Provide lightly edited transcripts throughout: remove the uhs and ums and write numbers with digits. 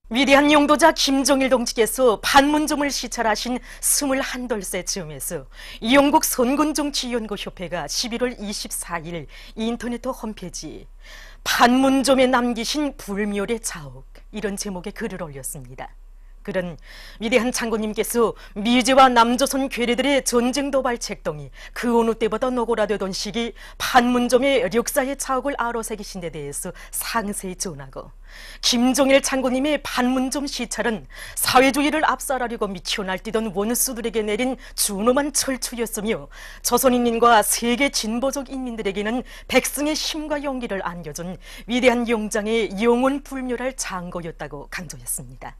위대한 용도자 김정일 동지께서 판문점을 시찰하신 21돌세 즈음에서 영국 선군정치연구협회가 11월 24일 인터넷 홈페이지 판문점에 남기신 불멸의 자옥, 이런 제목의 글을 올렸습니다. 글은 위대한 장군님께서 미제와 남조선 괴뢰들의 전쟁 도발 책동이 그 어느 때보다 노골화되던 시기 판문점의 역사의 자옥을 아로새기신 데 대해서 상세히 전하고, 김정일 장군님의 판문점 시찰은 사회주의를 압살하려고 미쳐 날뛰던 원수들에게 내린 준엄한 철추였으며 조선인민과 세계 진보적 인민들에게는 백성의 힘과 용기를 안겨준 위대한 용장의 영원 불멸할 장고였다고 강조했습니다.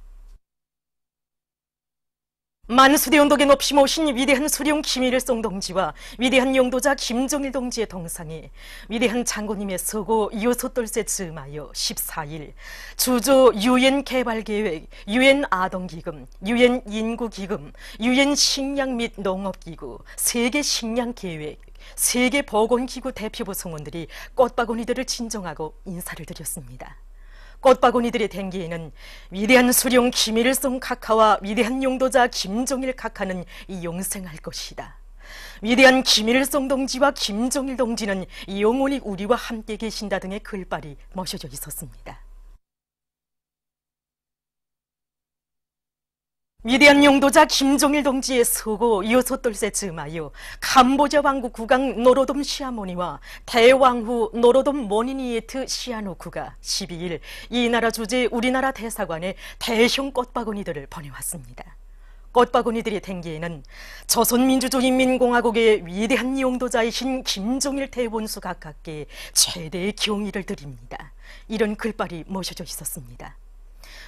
만수대 언덕에 높이 모신 위대한 수령 김일성 동지와 위대한 용도자 김정일 동지의 동상에 위대한 장군님의 서고 6돌세 즈음하여 14일 주조 유엔 개발계획, 유엔 아동기금, 유엔 인구기금, 유엔 식량 및 농업기구, 세계 식량계획, 세계보건기구 대표부 성원들이 꽃바구니들을 진정하고 인사를 드렸습니다. 꽃바구니들의 댕기에는 위대한 수령 김일성 각하와 위대한 용도자 김정일 각하는 영생할 것이다. 위대한 김일성 동지와 김정일 동지는 영원히 우리와 함께 계신다 등의 글발이 모셔져 있었습니다. 위대한 용도자 김정일 동지의 서고 6돌세 즈음하여 캄보디아 왕국 국왕 노로돔 시아모니와 대왕후 노로돔 모니니에트 시아노쿠가 12일 이 나라 주재 우리나라 대사관에 대형 꽃바구니들을 보내왔습니다. 꽃바구니들의 댕기에는 조선민주주의인민공화국의 위대한 용도자이신 김정일 대원수 각하께 최대의 경의를 드립니다, 이런 글발이 모셔져 있었습니다.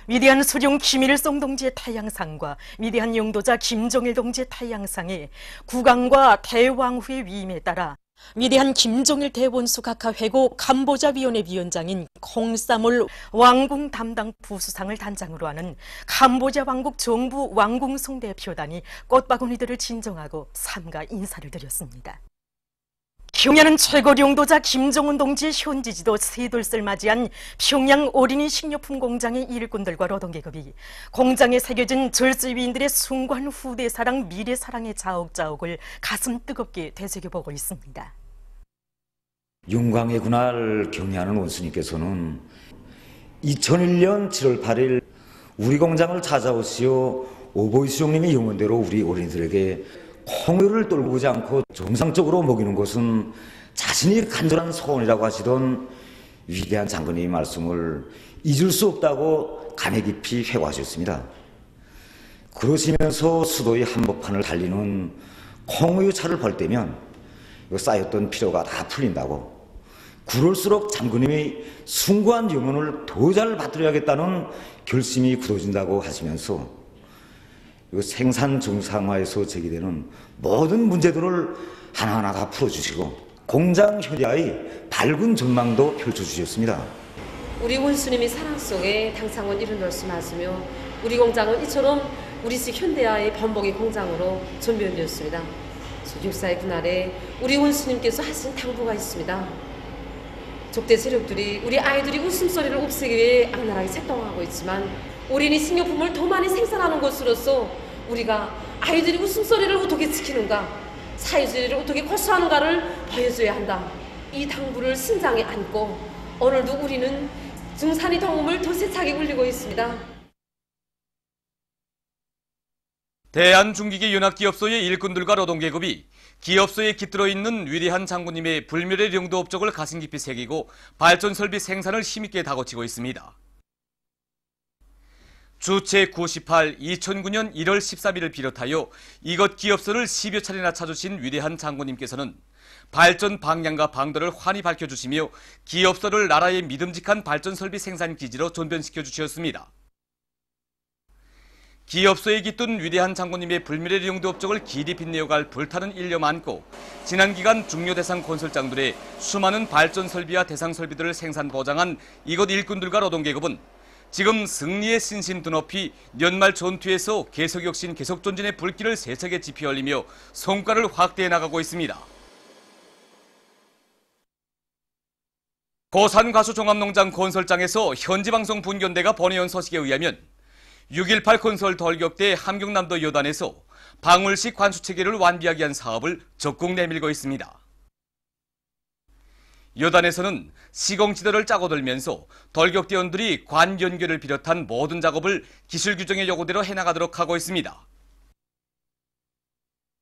위대한 수령 김일성 동지의 타양상과 위대한 용도자 김정일 동지의 타양상에 국왕과 대왕후의 위임에 따라 위대한 김정일 대원수 각하 회고 캄보자 위원회 위원장인 콩사몰 왕궁 담당 부수상을 단장으로 하는 캄보자 왕국 정부 왕궁송 대표단이 꽃바구니들을 진정하고 삼가 인사를 드렸습니다. 평양은 최고 용도자 김정은 동지의 현지지도 세돌세를 맞이한 평양 어린이 식료품 공장의 일꾼들과 노동계급이 공장에 새겨진 절세위인들의 숭고한 후대사랑 미래사랑의 자옥자옥을 가슴 뜨겁게 되새겨보고 있습니다. 용광의 군화를 경애하는 원수님께서는 2001년 7월 8일 우리 공장을 찾아오시어 오보이수 형님의 영원대로 우리 어린이들에게 콩류를 떨구지 않고 정상적으로 먹이는 것은 자신이 간절한 소원이라고 하시던 위대한 장군님의 말씀을 잊을 수 없다고 감회 깊이 회고하셨습니다. 그러시면서 수도의 한복판을 달리는 콩우유 차를 볼 때면 쌓였던 피로가 다 풀린다고, 그럴수록 장군님의 숭고한 영혼을 더 잘 받들어야겠다는 결심이 굳어진다고 하시면서 생산 정상화에서 제기되는 모든 문제들을 하나하나 다 풀어주시고 공장 현대화의 밝은 전망도 펼쳐주셨습니다. 우리 원수님이 사랑 속에 당상원 이룬 말씀하시며 우리 공장은 이처럼 우리식 현대화의 번복의 공장으로 전변되었습니다. 육사의 그날에 우리 원수님께서 하신 당부가 있습니다. 적대 세력들이 우리 아이들이 웃음소리를 없애기 위해 악랄하게 책동하고 있지만 어린이 식료품을 더 많이 생산하는 것으로서 우리가 아이들이 웃음소리를 어떻게 지키는가, 사회주의를 어떻게 고수하는가를 보여줘야 한다. 이 당부를 심장에 안고 오늘도 우리는 중산의 동음을 더 세차게 울리고 있습니다. 대한중기계 연합기업소의 일꾼들과 노동계급이 기업소에 깃들어 있는 위대한 장군님의 불멸의 용도 업적을 가슴 깊이 새기고 발전설비 생산을 힘있게 다그치고 있습니다. 주체 98 2009년 1월 13일을 비롯하여 이것 기업소를 10여 차례나 찾으신 위대한 장군님께서는 발전 방향과 방도를 환히 밝혀주시며 기업소를 나라의 믿음직한 발전설비 생산기지로 전변시켜 주셨습니다. 기업소에 깃든 위대한 장군님의 불멸의 용도 업적을 길이 빛내어갈 불타는 일념 안고 지난 기간 중요 대상 건설장들의 수많은 발전설비와 대상설비들을 생산 보장한 이것 일꾼들과 노동계급은 지금 승리의 신신 드높이 연말 전투에서 계속혁신 계속존진의 불길을 세차게 지펴 올리며 성과를 확대해 나가고 있습니다. 고산 가수 종합농장 건설장에서 현지방송 분견대가 보내온 소식에 의하면 6.18 건설 돌격대 함경남도 여단에서 방울식 관수체계를 완비하기 위한 사업을 적극 내밀고 있습니다. 여단에서는 시공지도를 짜고 들면서 돌격대원들이 관 연결을 비롯한 모든 작업을 기술 규정의 요구대로 해나가도록 하고 있습니다.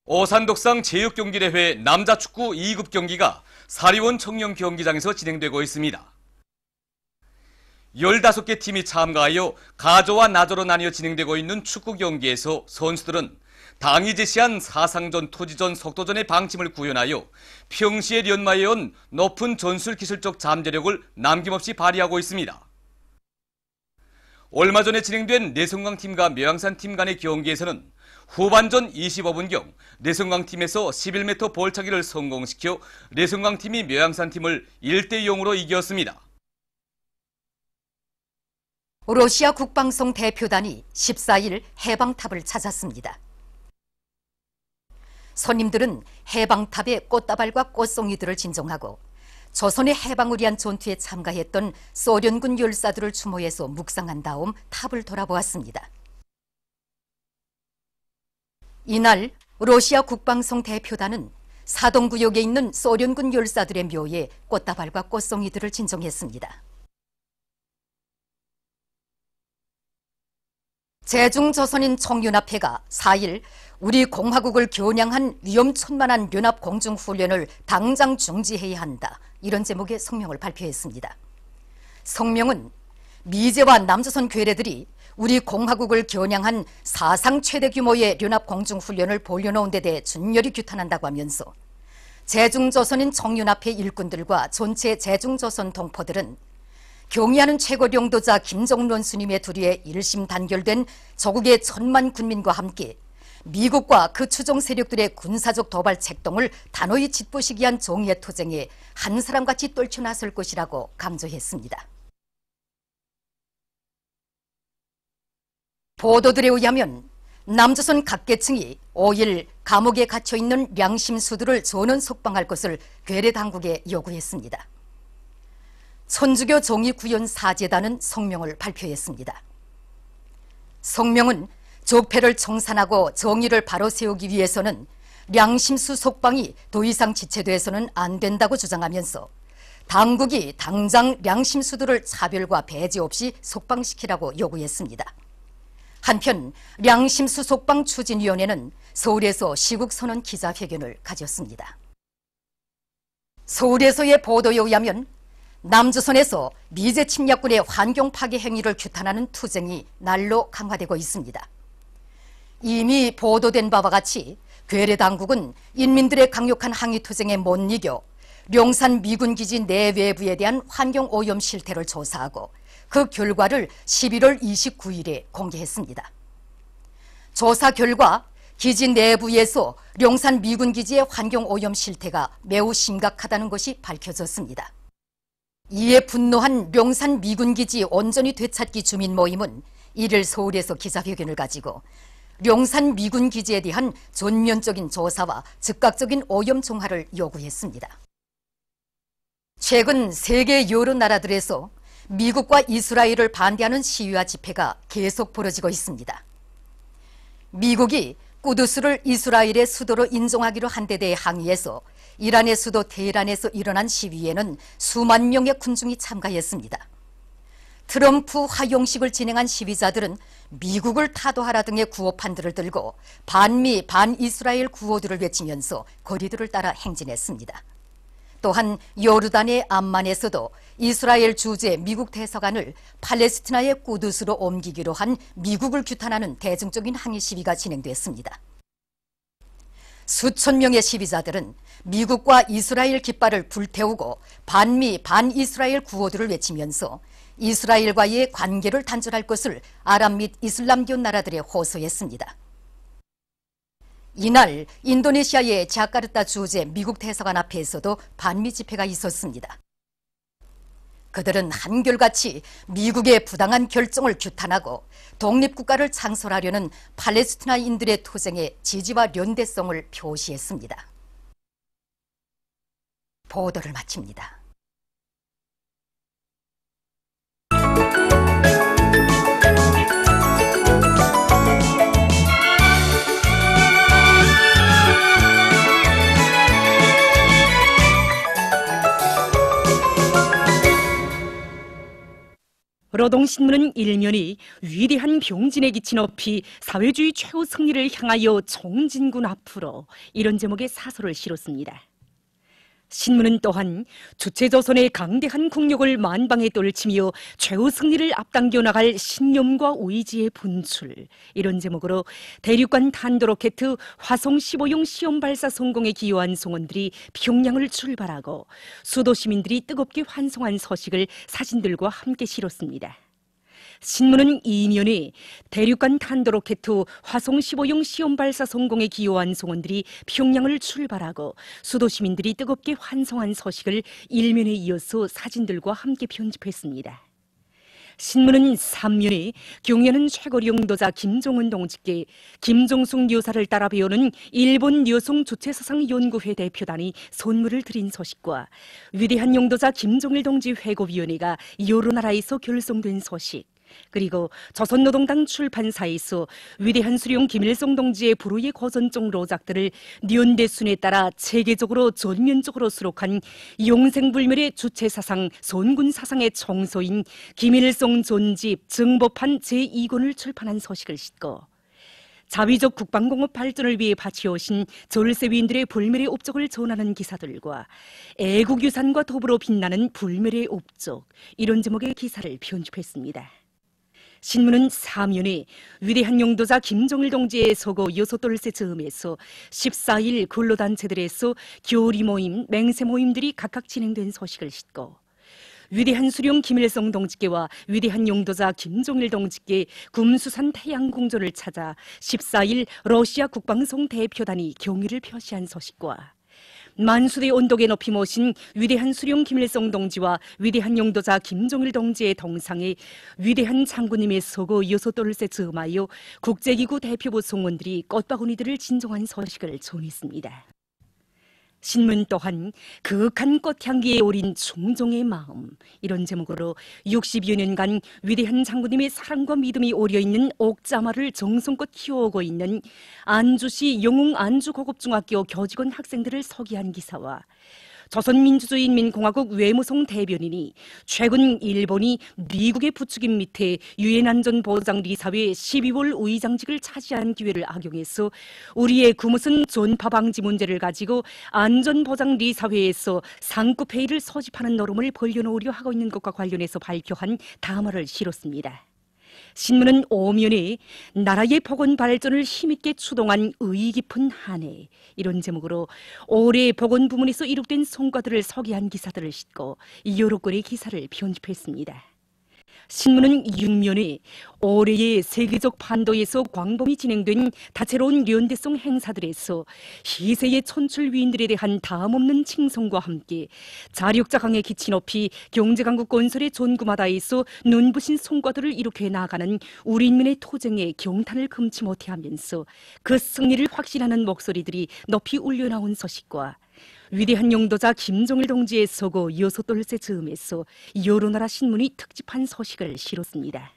오산독상 체육경기대회 남자축구 2급 경기가 사리원 청년 경기장에서 진행되고 있습니다. 15개 팀이 참가하여 가조와 나조로 나뉘어 진행되고 있는 축구 경기에서 선수들은 당이 제시한 사상전, 토지전, 속도전의 방침을 구현하여 평시에 연마해온 높은 전술 기술적 잠재력을 남김없이 발휘하고 있습니다. 얼마 전에 진행된 내성강팀과 묘양산팀 간의 경기에서는 후반전 25분경 내성강팀에서 11m 볼차기를 성공시켜 내성강팀이 묘양산팀을 1대0으로 이겼습니다. 러시아 국방성 대표단이 14일 해방탑을 찾았습니다. 손님들은 해방탑에 꽃다발과 꽃송이들을 진정하고 조선의 해방을 위한 전투에 참가했던 소련군 열사들을 추모해서 묵상한 다음 탑을 돌아보았습니다. 이날 러시아 국방성 대표단은 사동구역에 있는 소련군 열사들의 묘에 꽃다발과 꽃송이들을 진정했습니다. 제중조선인 총연합회가 4일 우리 공화국을 겨냥한 위험천만한 연합공중훈련을 당장 중지해야 한다, 이런 제목의 성명을 발표했습니다. 성명은 미제와 남조선 괴뢰들이 우리 공화국을 겨냥한 사상 최대 규모의 연합공중훈련을 벌여놓은 데 대해 준열히 규탄한다고 하면서 제중조선인 총연합회 일꾼들과 전체 제중조선 동포들은 경의하는 최고領導자 김정론 스님의 두리에 일심 단결된 조국의 1000만 군민과 함께 미국과 그 추종 세력들의 군사적 도발 책동을 단호히 짓부시기 위한 정의의 투쟁에 한 사람같이 떨쳐나설 것이라고 강조했습니다. 보도들에 의하면 남조선 각계층이 5일 감옥에 갇혀있는 량심수들을 전원 석방할 것을 괴뢰 당국에 요구했습니다. 천주교 정의구현사재단은 성명을 발표했습니다. 성명은 적폐를 청산하고 정의를 바로 세우기 위해서는 량심수 석방이 더 이상 지체돼서는 안 된다고 주장하면서 당국이 당장 량심수들을 차별과 배제 없이 석방시키라고 요구했습니다. 한편 량심수 석방 추진위원회는 서울에서 시국선언 기자회견을 가졌습니다. 서울에서의 보도에 의하면 남조선에서 미제 침략군의 환경 파괴 행위를 규탄하는 투쟁이 날로 강화되고 있습니다. 이미 보도된 바와 같이 괴뢰 당국은 인민들의 강력한 항의 투쟁에 못 이겨 룡산 미군기지 내외부에 대한 환경 오염 실태를 조사하고 그 결과를 11월 29일에 공개했습니다. 조사 결과 기지 내부에서 룡산 미군기지의 환경 오염 실태가 매우 심각하다는 것이 밝혀졌습니다. 이에 분노한 룡산 미군기지 온전히 되찾기 주민 모임은 1일 서울에서 기자회견을 가지고 룡산 미군기지에 대한 전면적인 조사와 즉각적인 오염 정화를 요구했습니다. 최근 세계 여러 나라들에서 미국과 이스라엘을 반대하는 시위와 집회가 계속 벌어지고 있습니다. 미국이 꾸두스를 이스라엘의 수도로 인정하기로 한 데 대해 항의해서 이란의 수도 테헤란에서 일어난 시위에는 수만 명의 군중이 참가했습니다. 트럼프 화용식을 진행한 시위자들은 미국을 타도하라 등의 구호판들을 들고 반미, 반이스라엘 구호들을 외치면서 거리들을 따라 행진했습니다. 또한 요르단의 암만에서도 이스라엘 주재 미국 대사관을 팔레스티나의 꾸두스로 옮기기로 한 미국을 규탄하는 대중적인 항의 시위가 진행됐습니다. 수천 명의 시위자들은 미국과 이스라엘 깃발을 불태우고 반미, 반이스라엘 구호들을 외치면서 이스라엘과의 관계를 단절할 것을 아랍 및 이슬람교 나라들에 호소했습니다. 이날 인도네시아의 자카르타 주재 미국 대사관 앞에서도 반미 집회가 있었습니다. 그들은 한결같이 미국의 부당한 결정을 규탄하고 독립국가를 창설하려는 팔레스티나인들의 투쟁에 지지와 연대성을 표시했습니다. 보도를 마칩니다. 노동신문은 일면이 위대한 병진의 기치 높이 사회주의 최후 승리를 향하여 정진군 앞으로 이런 제목의 사설을 실었습니다. 신문은 또한 주체조선의 강대한 국력을 만방에 떨치며 최후 승리를 앞당겨 나갈 신념과 의지의 분출 이런 제목으로 대륙간 탄도로켓 화성 15용 시험 발사 성공에 기여한 송원들이 평양을 출발하고 수도 시민들이 뜨겁게 환송한 서식을 사진들과 함께 실었습니다. 신문은 이면에 대륙간 탄도로켓 화성 15용 시험 발사 성공에 기여한 송원들이 평양을 출발하고 수도 시민들이 뜨겁게 환송한 서식을 일면에 이어서 사진들과 함께 편집했습니다. 신문은 3면에 경연은 최고령 용도자 김종은 동지께 김종숙 여사를 따라 배우는 일본 여성 주체사상연구회 대표단이 선물을 드린 소식과 위대한 용도자 김종일 동지 회고위원회가 여러 나라에서 결성된 소식, 그리고 조선노동당 출판사에서 위대한 수령 김일성 동지의 불후의 고전적 로작들을 년대순에 따라 체계적으로 전면적으로 수록한 용생불멸의 주체사상 손군사상의 총소인 김일성 전집 정보판 제2권을 출판한 소식을 싣고 자위적 국방공업 발전을 위해 바치오신 절세위인들의 불멸의 업적을 전하는 기사들과 애국유산과 더불어 빛나는 불멸의 업적 이런 제목의 기사를 편집했습니다. 신문은 4면에 위대한 용도자 김종일 동지의 서거 6돌세 즈음에서 14일 근로단체들에서 교리 모임, 맹세 모임들이 각각 진행된 소식을 싣고 위대한 수령 김일성 동지께와 위대한 용도자 김종일 동지께 금수산 태양궁전을 찾아 14일 러시아 국방성 대표단이 경의를 표시한 소식과 만수대 언덕에 높이 모신 위대한 수령 김일성 동지와 위대한 용도자 김종일 동지의 동상에 위대한 장군님의 서거 6돌세 즈음하여 국제기구 대표부 송원들이 꽃바구니들을 진정한 소식을 전했습니다. 신문 또한 그윽한 꽃향기에 오린 충종의 마음 이런 제목으로 60여 년간 위대한 장군님의 사랑과 믿음이 오려있는 옥자마를 정성껏 키워오고 있는 안주시 영웅 안주고급중학교 교직원 학생들을 소개한 기사와 조선민주주의인민공화국 외무성 대변인이 최근 일본이 미국의 부추김 밑에 유엔안전보장리사회 12월 의장직을 차지한 기회를 악용해서 우리의 금우슨 전파 방지 문제를 가지고 안전보장리사회에서 상급회의를 소집하는 노름을 벌려놓으려 하고 있는 것과 관련해서 발표한 담화를 실었습니다. 신문은 5면에 나라의 복원 발전을 힘있게 추동한 의의 깊은 한 해 이런 제목으로 올해 복원 부문에서 이룩된 성과들을 소개한 기사들을 싣고 여러 건의 기사를 편집했습니다. 신문은 6면에 올해의 세계적 판도에서 광범위 진행된 다채로운 연대성 행사들에서 희세의 천출위인들에 대한 다음없는 칭송과 함께 자력자 강의 기치 높이 경제강국 건설의 전구마다에서 눈부신 성과들을 이룩해 나아가는 우리 인민의 토쟁에 경탄을 금치 못해 하면서 그 승리를 확신하는 목소리들이 높이 울려나온 소식과 위대한 용도자 김종일 동지의 서거 6돌세 즈음에서 여러 나라 신문이 특집한 소식을 실었습니다.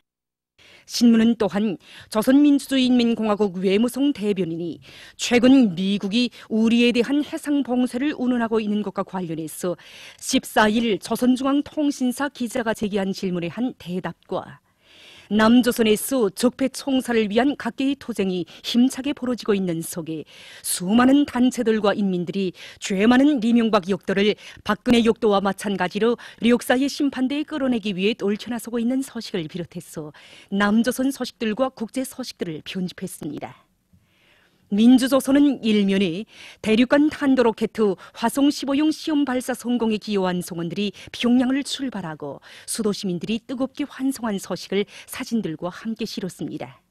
신문은 또한 조선민주주의인민공화국 외무성 대변인이 최근 미국이 우리에 대한 해상 봉쇄를 운운하고 있는 것과 관련해서 14일 조선중앙통신사 기자가 제기한 질문에 한 대답과 남조선에서 적폐 총살을 위한 각계의 투쟁이 힘차게 벌어지고 있는 속에 수많은 단체들과 인민들이 죄 많은 이명박 역도를 박근혜 역도와 마찬가지로 역사의 심판대에 끌어내기 위해 떨쳐나서고 있는 소식을 비롯해서 남조선 소식들과 국제 소식들을 편집했습니다. 민주조선은 일면에 대륙간 탄도로켓 화성 15용 시험 발사 성공에 기여한 송원들이 평양을 출발하고 수도 시민들이 뜨겁게 환송한 소식을 사진들과 함께 실었습니다.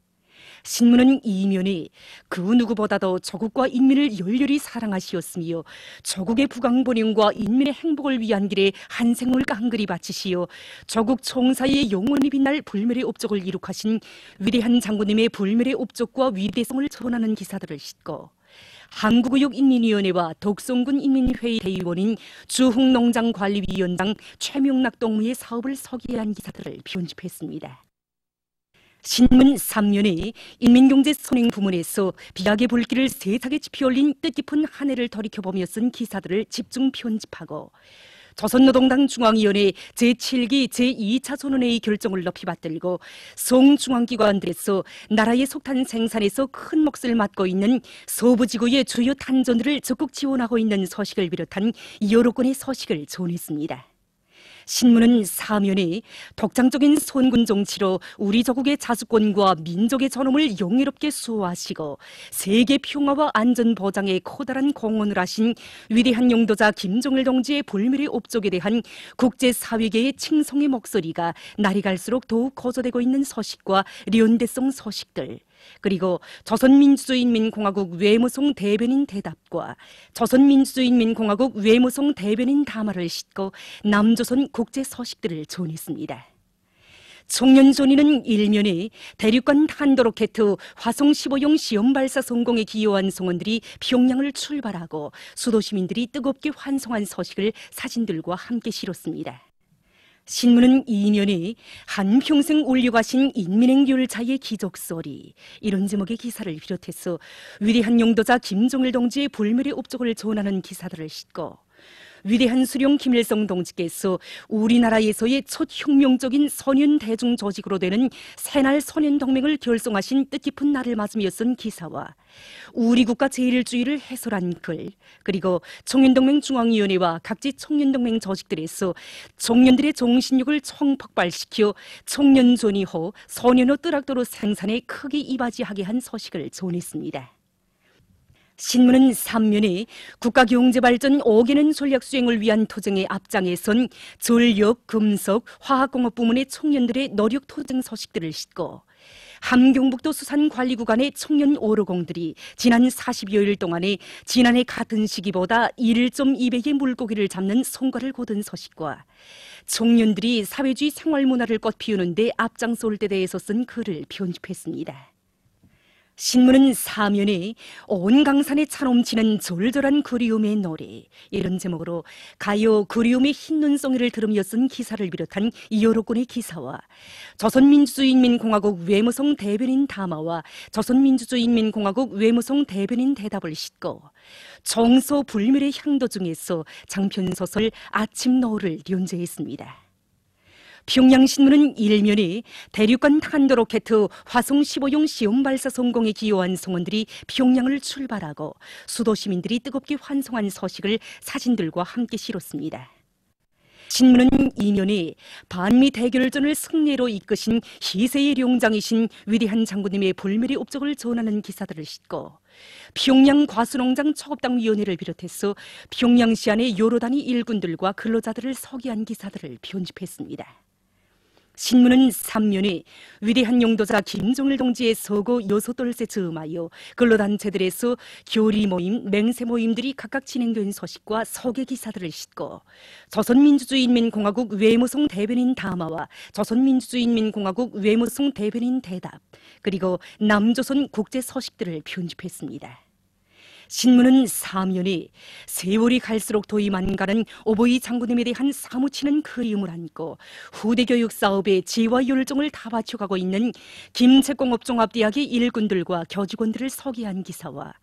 신문은 이면에 그 누구보다도 조국과 인민을 열렬히 사랑하시었으며 조국의 부강번영과 인민의 행복을 위한 길에 한 생을 깡그리 바치시어 조국 총사의 영원히 빛날 불멸의 업적을 이룩하신 위대한 장군님의 불멸의 업적과 위대성을 전하는 기사들을 싣고 한국의육인민위원회와 독성군 인민회의 대의원인 주흥농장관리위원장 최명락 동무의 사업을 서기한 기사들을 편집했습니다. 신문 3면에 인민경제 선행 부문에서 비약의 불길을 세상에 지피올린 뜻깊은 한 해를 돌이켜보며 쓴 기사들을 집중 편집하고 조선노동당 중앙위원회 제7기 제2차 선언회의 결정을 높이 받들고 송중앙기관들에서 나라의 석탄 생산에서 큰 몫을 맡고 있는 서부지구의 주요 탄전들을 적극 지원하고 있는 소식을 비롯한 여러 건의 소식을 전했습니다. 신문은 사면에 독장적인 선군 정치로 우리 조국의 자주권과 민족의 존엄을 영예롭게 수호하시고 세계 평화와 안전 보장에 커다란 공헌을 하신 위대한 영도자 김정일 동지의 불멸의 업적에 대한 국제사회계의 칭송의 목소리가 날이 갈수록 더욱 고조되고 있는 소식과 연대성 소식들, 그리고 조선민주주의인민공화국 외무성 대변인 대답과 조선민주주의인민공화국 외무성 대변인 담화를 싣고 남조선 국제 소식들을 전했습니다. 청년존이는 일면에 대륙간 탄도로켓 화성 15형 시험 발사 성공에 기여한 성원들이 평양을 출발하고 수도 시민들이 뜨겁게 환송한 소식을 사진들과 함께 실었습니다. 신문은 2면에 한평생 울려가신 인민행 열차의 기적소리, 이런 제목의 기사를 비롯해서 위대한 영도자 김정일 동지의 불멸의 업적을 전하는 기사들을 싣고 위대한 수령 김일성 동지께서 우리나라에서의 첫 혁명적인 소년 대중 조직으로 되는 새날 소년동맹을 결성하신 뜻깊은 날을 맞으며 쓴 기사와 우리 국가 제일주의를 해설한 글, 그리고 청년동맹 중앙위원회와 각지 청년동맹 조직들에서 청년들의 정신력을 총폭발시켜 청년존이호, 소년호 뜨락도로 생산에 크게 이바지하게 한 소식을 전했습니다. 신문은 3면에 국가경제발전 5개년 전략 수행을 위한 투쟁의 앞장에 선 전력, 금속, 화학공업 부문의 청년들의 노력 투쟁 소식들을 싣고 함경북도 수산관리구간의 청년 오로공들이 지난 40여일 동안에 지난해 같은 시기보다 1.2배의 물고기를 잡는 성과를 거둔 소식과 청년들이 사회주의 생활문화를 꽃피우는 데 앞장서올 때 대해서 쓴 글을 편집했습니다. 신문은 4면에 온 강산에 차 넘치는 절절한 그리움의 노래, 이런 제목으로 가요 그리움의 흰 눈송이를 들으며 쓴 기사를 비롯한 여러 건의 기사와 조선민주주의인민공화국 외무성 대변인 담화와 조선민주주의인민공화국 외무성 대변인 대답을 싣고 정서 불멸의 향도 중에서 장편소설 아침 노을을 연재했습니다. 평양신문은 1면에 대륙간 탄도로켓 화성 15형 시험 발사 성공에 기여한 성원들이 평양을 출발하고 수도 시민들이 뜨겁게 환송한 소식을 사진들과 함께 실었습니다. 신문은 2면에 반미 대결전을 승리로 이끄신 희세의 룡장이신 위대한 장군님의 불멸의 업적을 전하는 기사들을 싣고 평양 과수농장 초급당위원회를 비롯해서 평양시 안의 여러 단위 일군들과 근로자들을 서기한 기사들을 편집했습니다. 신문은 3면에 위대한 영도자 김정일 동지의 서거 6돌세 즈음하여 근로단체들에서 교리 모임, 맹세 모임들이 각각 진행된 소식과 소개 기사들을 싣고 조선민주주의인민공화국 외무성 대변인 담화와 조선민주주의인민공화국 외무성 대변인 대답, 그리고 남조선 국제 소식들을 편집했습니다. 신문은 4면에 세월이 갈수록 더위 만가는 오보이 장군님에 대한 사무치는 그리움을 안고 후대 교육 사업에 지와 열정을 다 바쳐가고 있는 김책공업종합대학의 일군들과 교직원들을 서기한 기사와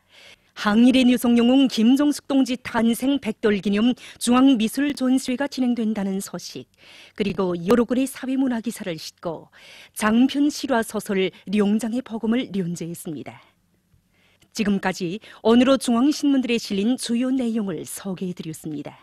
항일의 유성영웅 김정숙 동지 탄생 100돌 기념 중앙미술 전시회가 진행된다는 소식, 그리고 여러 건의 사회문화 기사를 싣고 장편 실화 소설 룡장의 복음을 연재했습니다. 지금까지 오늘로 중앙신문들에 실린 주요 내용을 소개해드렸습니다.